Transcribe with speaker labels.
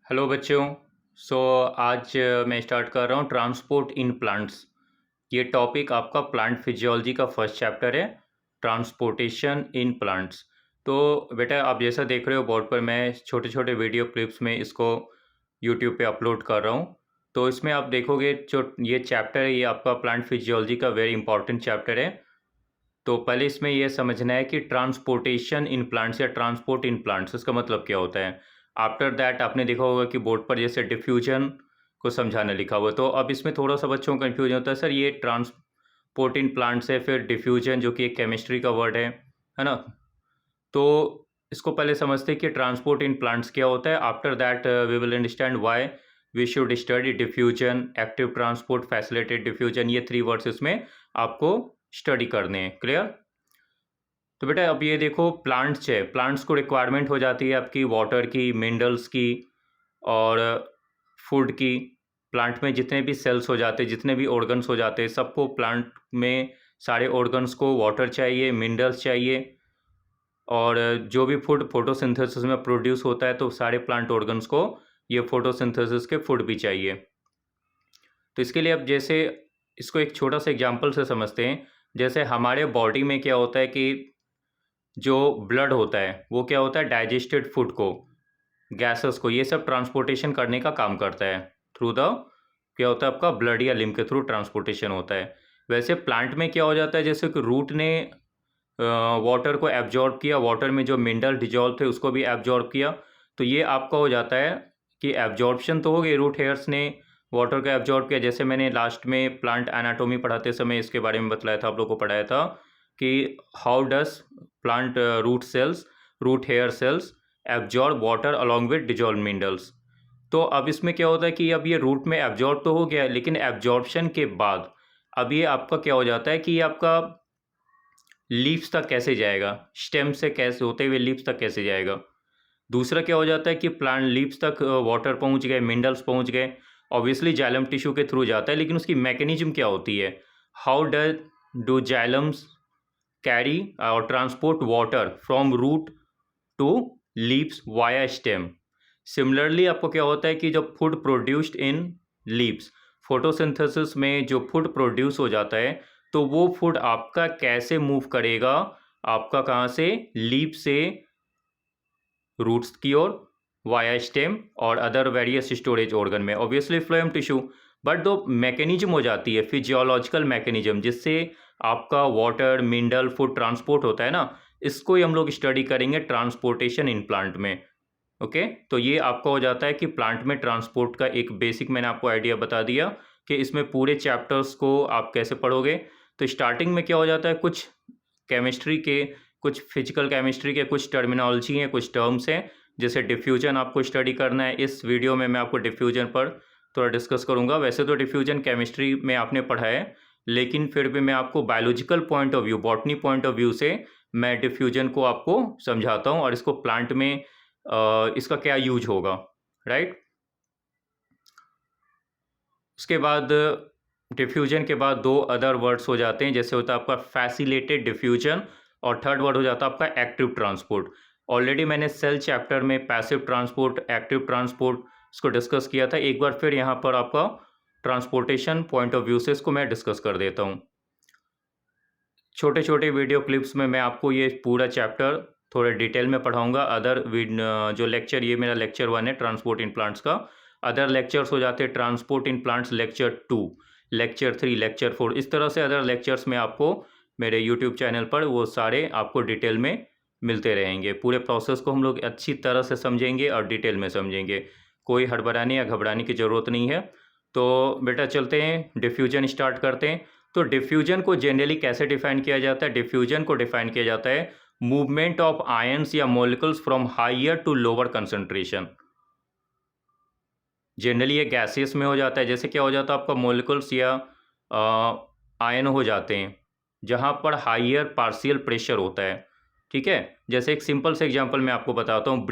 Speaker 1: Hello बच्चों। सो आज मैं स्टार्ट कर रहा हूँ ट्रांसपोर्ट इन प्लांट्स। ये टॉपिक आपका प्लांट फिजियोलॉजी का फर्स्ट चैप्टर है, ट्रांसपोर्टेशन इन प्लांट्स। तो बेटा आप जैसा देख रहे हो बोर्ड पर, मैं छोटे छोटे वीडियो क्लिप्स में इसको यूट्यूब पे अपलोड कर रहा हूँ। तो इसमें आप देखोगे जो ये चैप्टर है ये आपका प्लांट फिजियोलॉजी का वेरी इंपॉर्टेंट चैप्टर है। तो पहले इसमें यह समझना है कि ट्रांसपोर्टेशन इन प्लांट्स या ट्रांसपोर्ट इन प्लांट्स इसका मतलब क्या होता है। आफ्टर दैट आपने देखा होगा कि बोर्ड पर जैसे डिफ्यूजन को समझाना लिखा हुआ, तो अब इसमें थोड़ा सा बच्चों को कन्फ्यूजन होता है, सर ये ट्रांसपोर्ट इन प्लांट्स है, फिर डिफ्यूजन जो कि एक केमिस्ट्री का वर्ड है ना। तो इसको पहले समझते हैं कि ट्रांसपोर्ट इन प्लांट्स क्या होता है। After that we will understand why we should study diffusion, active transport, facilitated diffusion. ये 3 वर्ड्स इसमें आपको स्टडी करने हैं। क्लियर? तो बेटा अब ये देखो, प्लांट्स है, प्लांट्स को रिक्वायरमेंट हो जाती है आपकी वाटर की, मिनरल्स की और फूड की। प्लांट में जितने भी सेल्स हो जाते हैं, जितने भी ऑर्गन्स हो जाते हैं, सबको प्लांट में सारे ऑर्गन्स को वाटर चाहिए, मिनरल्स चाहिए। और जो भी फूड फोटोसिंथेसिस में प्रोड्यूस होता है तो सारे प्लांट ऑर्गन्स को ये फोटोसिंथेसिस के फूड भी चाहिए। तो इसके लिए अब जैसे इसको एक छोटा सा एग्जांपल से समझते हैं। जैसे हमारे बॉडी में क्या होता है कि जो ब्लड होता है वो क्या होता है, डाइजेस्टेड फूड को, गैसेस को, ये सब ट्रांसपोर्टेशन करने का काम करता है थ्रू द, क्या होता है आपका, ब्लड या लिम्फ के थ्रू ट्रांसपोर्टेशन होता है। वैसे प्लांट में क्या हो जाता है, जैसे कि रूट ने वाटर को एब्जॉर्ब किया, वाटर में जो मिनरल डिजॉल्व थे उसको भी एब्जॉर्ब किया। तो ये आपका हो जाता है कि एब्जॉर्प्शन तो हो गई, रूट हेयर्स ने वाटर को एब्जॉर्ब किया। जैसे मैंने लास्ट में प्लांट एनाटोमी पढ़ाते समय इसके बारे में बतलाया था, आप लोगों को पढ़ाया था कि how does plant root cells, root hair cells absorb water along with dissolve minerals. तो अब इसमें क्या होता है कि अब ये रूट में एब्जॉर्ब तो हो गया, लेकिन एब्जॉर्प्शन के बाद अब ये आपका क्या हो जाता है कि ये आपका लीव्स तक कैसे जाएगा, स्टेम से कैसे होते हुए लीव्स तक कैसे जाएगा। दूसरा क्या हो जाता है कि प्लांट लीव्स तक वाटर पहुंच गए, मिनरल्स पहुंच गए, ऑब्वियसली जाइलम टिश्यू के थ्रू जाता है, लेकिन उसकी मैकेनिज्म क्या होती है, हाउ डू जाइलम्स कैरी और transport water from root to leaves via stem. Similarly आपको क्या होता है कि जब food produced in leaves, photosynthesis में जो फूड प्रोड्यूस हो जाता है, तो वो फूड आपका कैसे मूव करेगा, आपका कहाँ से, लीव से रूट्स की ओर, वाया स्टेम और अदर वेरियस स्टोरेज ऑर्गन में, ऑब्वियसली फ्लोएम टिश्यू। बट दो मैकेनिज्म हो जाती है, फिजियोलॉजिकल मैकेनिज्म, जिससे आपका वाटर, मिनरल, फूड ट्रांसपोर्ट होता है ना, इसको ही हम लोग स्टडी करेंगे ट्रांसपोर्टेशन इन प्लांट में। ओके, तो ये आपका हो जाता है कि प्लांट में ट्रांसपोर्ट का एक बेसिक मैंने आपको आइडिया बता दिया कि इसमें पूरे चैप्टर्स को आप कैसे पढ़ोगे। तो स्टार्टिंग में क्या हो जाता है, कुछ केमिस्ट्री के, कुछ फिजिकल केमिस्ट्री के कुछ टर्मिनोलॉजी हैं, कुछ टर्म्स हैं। जैसे डिफ्यूजन आपको स्टडी करना है, इस वीडियो में मैं आपको डिफ्यूजन पर थोड़ा डिस्कस करूंगा। वैसे तो डिफ्यूजन केमिस्ट्री में आपने पढ़ा है, लेकिन फिर भी मैं आपको biological point of view, botany point of view से मैं डिफ्यूजन को आपको समझाता हूँ और इसको प्लांट में इसका क्या यूज होगा, राइट। उसके बाद डिफ्यूजन के बाद 2 अदर वर्ड्स हो जाते हैं, जैसे होता है आपका फैसिलिटेड डिफ्यूजन और थर्ड वर्ड हो जाता है आपका एक्टिव ट्रांसपोर्ट। ऑलरेडी मैंने सेल चैप्टर में पैसिव ट्रांसपोर्ट, एक्टिव ट्रांसपोर्ट इसको डिस्कस किया था। एक बार फिर यहाँ पर आपका ट्रांसपोर्टेशन पॉइंट ऑफ व्यू से इसको मैं डिस्कस कर देता हूँ। छोटे छोटे वीडियो क्लिप्स में मैं आपको ये पूरा चैप्टर थोड़े डिटेल में पढ़ाऊंगा। अदर जो लेक्चर, ये मेरा लेक्चर 1 है ट्रांसपोर्ट इन प्लांट्स का। अदर लेक्चर्स हो जाते हैं transport in plants lecture 2, lecture 3, lecture 4, इस तरह से अदर लेक्चर्स में आपको मेरे यूट्यूब चैनल पर वो सारे आपको डिटेल में मिलते रहेंगे। पूरे प्रोसेस को हम लोग अच्छी तरह से समझेंगे और डिटेल में समझेंगे, कोई हड़बड़ाने या घबराने की ज़रूरत नहीं है। तो बेटा चलते हैं, डिफ्यूजन स्टार्ट करते हैं। तो डिफ्यूजन को जनरली कैसे डिफाइन किया जाता है, डिफ्यूजन को डिफाइन किया जाता है मूवमेंट ऑफ आयंस या molecules from higher to lower concentration. Generally ये गैसेस में हो जाता है। जैसे क्या हो जाता है आपका, मॉलिक्यूल्स या आयन हो जाते हैं जहाँ पर हायर पार्शियल प्रेशर होता है, ठीक है। जैसे एक सिंपल से एग्जांपल मैं आपको बताता हूँ,